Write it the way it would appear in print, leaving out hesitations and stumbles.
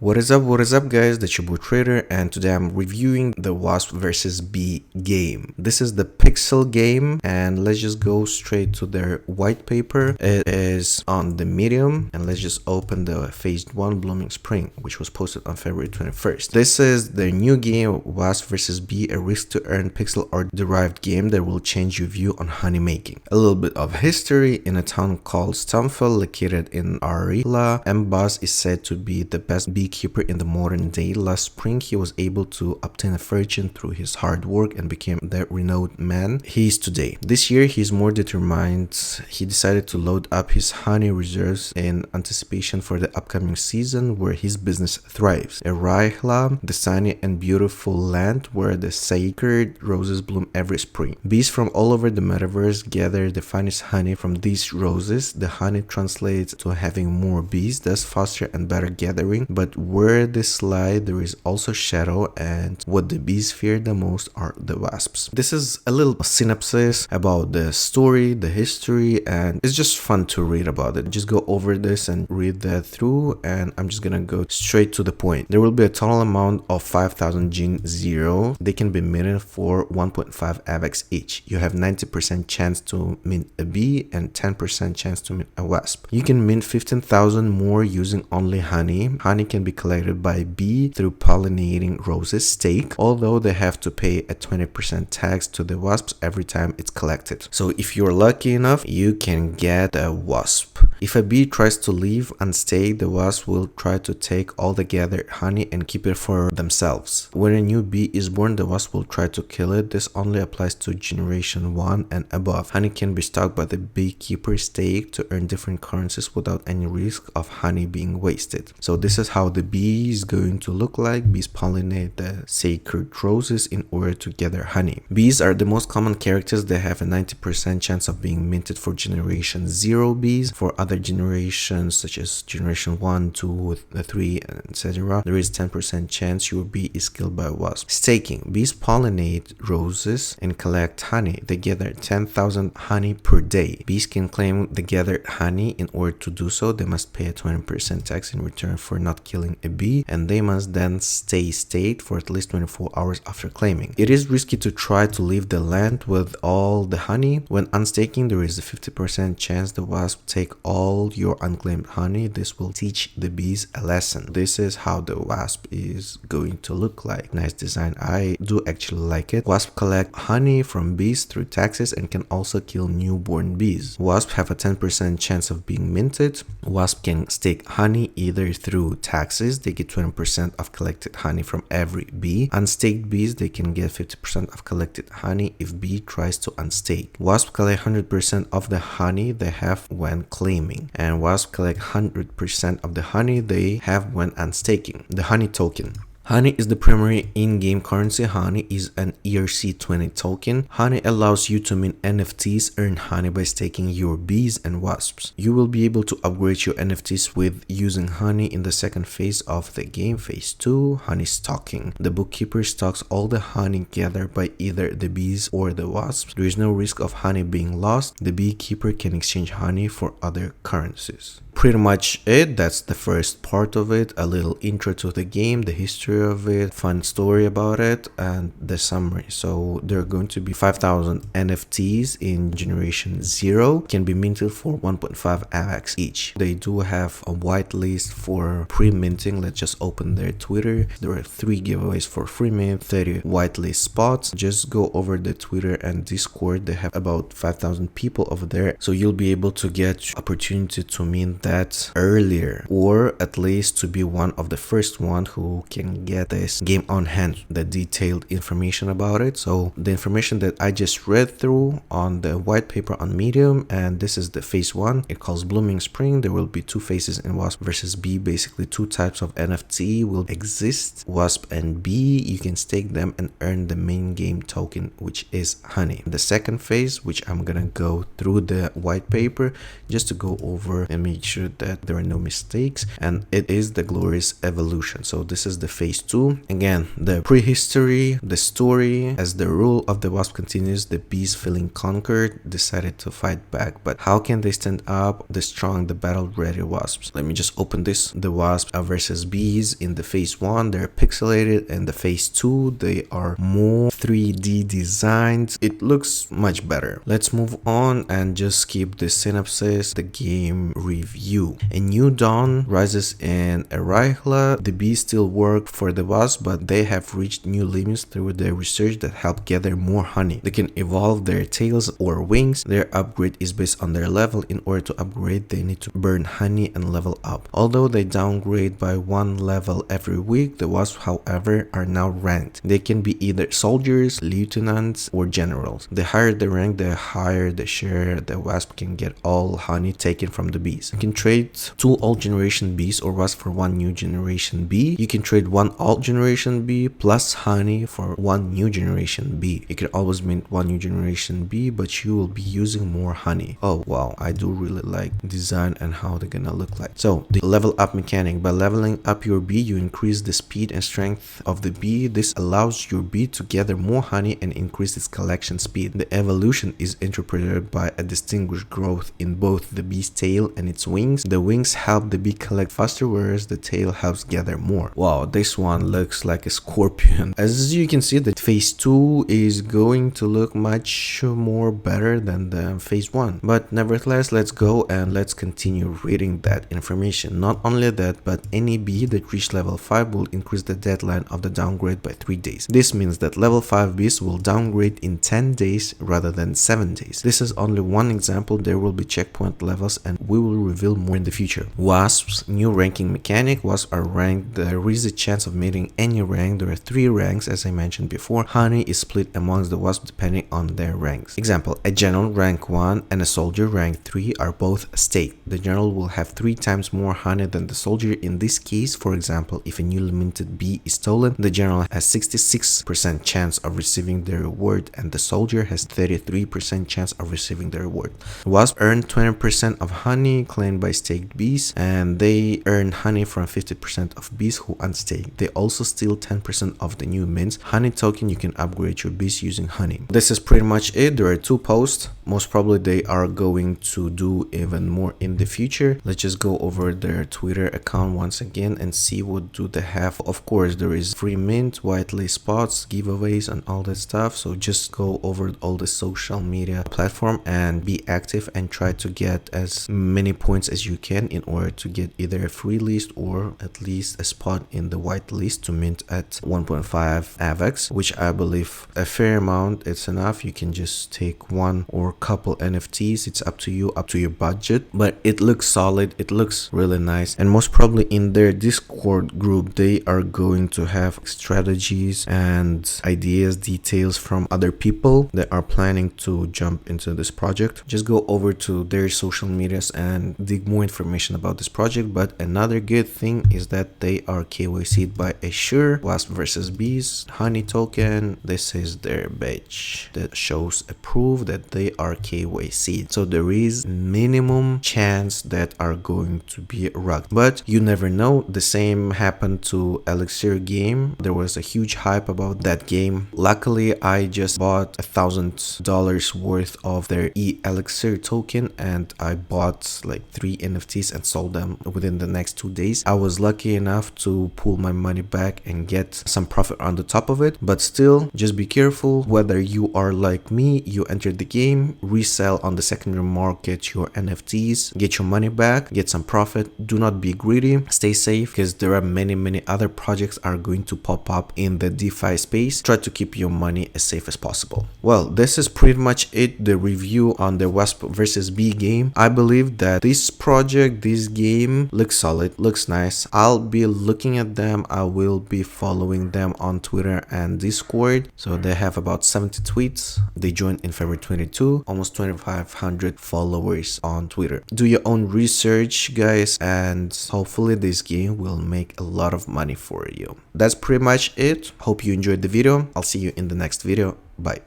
What is up guys, that's your boy Trader, and today I'm reviewing the WASP versus B game. This is the pixel game, and let's just go straight to their white paper. It is on the medium, and let's just open the phase 1 Blooming Spring, which was posted on February 21st. This is the new game, WASP versus B, a risk to earn pixel art derived game that will change your view on honey making. A little bit of history. In a town called Stamfel, located in Arila, Boss is said to be the best beekeeper in the modern day. Last spring, he was able to obtain a fortune through his hard work and became the renowned man he is today. This year, he is more determined. He decided to load up his honey reserves in anticipation for the upcoming season where his business thrives. Arila, the sunny and beautiful land where the sacred roses bloom every spring. Bees from all over the metaverse gather the finest honey from these roses. The honey translates to having more bees, thus faster and better gathering, but where this lie, there is also shadow, and what the bees fear the most are the wasps. This is a little synopsis about the story, the history, and it's just fun to read about it. Just go over this and read that through, and I'm just gonna go straight to the point. There will be a total amount of 5,000 Gen 0. They can be minted for 1.5 AVAX each. You have 90% chance to mint a bee and 10% chance to mint a wasp. You can mint 15,000 more using only honey. Honey can be collected by bee through pollinating roses stake, although they have to pay a 20% tax to the wasps every time it's collected. So if you're lucky enough, you can get a wasp. If a bee tries to leave unstaked, the wasp will try to take all the gathered honey and keep it for themselves. When a new bee is born, the wasp will try to kill it. This only applies to generation 1 and above. Honey can be stocked by the beekeeper stake to earn different currencies without any risk of honey being wasted. So this is how the bee is going to look like. Bees pollinate the sacred roses in order to gather honey. Bees are the most common characters. They have a 90% chance of being minted for generation 0 bees. For other generations such as generation 1, 2, 3, etc., there is 10% chance your bee is killed by a wasp. Staking. Bees pollinate roses and collect honey. They gather 10,000 honey per day. Bees can claim the gathered honey. In order to do so, they must pay a 20% tax in return for not killing a bee, and they must then stay staked for at least 24 hours after claiming. It is risky to try to leave the land with all the honey. When unstaking, there is a 50% chance the wasp take all your unclaimed honey. This will teach the bees a lesson. This is how the wasp is going to look like. Nice design. I do actually like it. Wasp collect honey from bees through taxes and can also kill newborn bees. Wasp have a 10% chance of being minted. Wasp can stake honey either through taxes. They get 20% of collected honey from every bee. Unstaked bees, they can get 50% of collected honey if bee tries to unstake. Wasp collect 100% of the honey they have when claiming, and wasp collect 100% of the honey they have when unstaking. The honey token. Honey is the primary in-game currency. Honey is an ERC20 token. Honey allows you to mint NFTs, earn honey by staking your bees and wasps. You will be able to upgrade your NFTs with using honey in the second phase of the game, phase 2, honey stocking. The bookkeeper stocks all the honey gathered by either the bees or the wasps. There is no risk of honey being lost. The beekeeper can exchange honey for other currencies. Pretty much it. That's the first part of it. A little intro to the game, the history of it, fun story about it, and the summary. So there are going to be 5,000 NFTs in generation 0. Can be minted for 1.5 AVAX each. They do have a whitelist for pre-minting. Let's just open their Twitter. There are 3 giveaways for free mint, 30 whitelist spots. Just go over the Twitter and Discord. They have about 5,000 people over there, so you'll be able to get opportunity to mint that earlier, or at least to be one of the first one who can get this game on hand, the detailed information about it. So the information that I just read through on the white paper on Medium, and this is the phase 1. It calls Blooming Spring. There will be 2 phases in WASP versus B. Basically 2 types of NFT will exist, WASP and B. You can stake them and earn the main game token, which is honey. The second phase, which I'm gonna go through the white paper just to go over and make sure that there are no mistakes, and it is the glorious evolution. So this is the phase phase 2. Again, the prehistory, the story. As the rule of the WASP continues, the bees, feeling conquered, decided to fight back. But how can they stand up the strong, the battle-ready wasps? Let me just open this. The wasps versus bees in the phase 1, they're pixelated, and the phase 2, they are more 3D designed. It looks much better. Let's move on and just skip the synopsis, the game review. A new dawn rises in Erihla. The bees still work for the wasp, but they have reached new limits through their research that help gather more honey. They can evolve their tails or wings. Their upgrade is based on their level. In order to upgrade, they need to burn honey and level up. Although they downgrade by 1 level every week, the wasps, however, are now ranked. They can be either soldiers, lieutenants, or generals. The higher the rank, the higher the share the wasp can get all honey taken from the bees. You can trade 2 old generation bees or wasp for 1 new generation bee. You can trade 1 old generation bee plus honey for 1 new generation bee. You can always mint 1 new generation bee, but you will be using more honey. Oh wow, I do really like design and how they're gonna look like. So the level up mechanic: by leveling up your bee, you increase the speed and strength of the bee. This allows your bee to gather more honey and increase its collection speed. The evolution is interpreted by a distinguished growth in both the bee's tail and its wings. The wings help the bee collect faster, whereas the tail helps gather more. Wow, this one looks like a scorpion. As you can see, the phase 2 is going to look much more better than the phase 1. But nevertheless, let's go and let's continue reading that information. Not only that, but any bee that reached level 5 will increase the deadline of the downgrade by 3 days. This means that level 5 bees will downgrade in 10 days rather than 7 days. This is only one example. There will be checkpoint levels and we will reveal more in the future. Wasps, new ranking mechanic. Wasps are ranked. There is a chance of meeting any rank. There are 3 ranks, as I mentioned before. Honey is split amongst the wasps depending on their ranks. Example: a general rank 1 and a soldier rank 3 are both staked. The general will have 3 times more honey than the soldier. In this case, for example, if a newly minted bee is stolen, the general has 66% chance of receiving the reward and the soldier has 33% chance of receiving the reward. Wasps earn 20% of honey claimed by staked bees, and they earn honey from 50% of bees who unstake. They also steal 10% of the new mints. Honey token: you can upgrade your bees using honey. This is pretty much it. There are 2 posts. Most probably they are going to do even more in the future. Let's just go over their Twitter account once again and see what do they have. Of course, there is free mint, whitelist spots, giveaways, and all that stuff. So just go over all the social media platform and be active and try to get as many points as you can in order to get either a free list or at least a spot in the whitelist to mint at 1.5 AVAX, which I believe a fair amount. It's enough. You can just take 1 or couple NFTs. It's up to you, up to your budget, but it looks solid. It looks really nice. And most probably in their Discord group, they are going to have strategies and ideas, details from other people that are planning to jump into this project. Just go over to their social medias and dig more information about this project. But another good thing is that they are KYC'd by Assure. Wasp versus bees, honey token. This is their badge that shows a proof that they are KYC'd. So there is minimum chance that are going to be rugged, but you never know. The same happened to Elixir game. There was a huge hype about that game. Luckily, I just bought $1,000 worth of their Elixir token and I bought like 3 NFTs and sold them within the next 2 days. I was lucky enough to pull my money back and get some profit on the top of it, but still, just be careful. Whether you are like me, you entered the game, resell on the secondary market your NFTs, get your money back, get some profit. Do not be greedy, stay safe, because there are many other projects are going to pop up in the DeFi space. Try to keep your money as safe as possible. Well, this is pretty much it, the review on the WASP versus bee game. I believe that this project, this game looks solid, looks nice. I'll be looking at them. I will be following them on Twitter and Discord. So they have about 70 tweets. They joined in February 22, almost 2,500 followers on Twitter. Do your own research, guys, and hopefully this game will make a lot of money for you. That's pretty much it. Hope you enjoyed the video. I'll see you in the next video. Bye.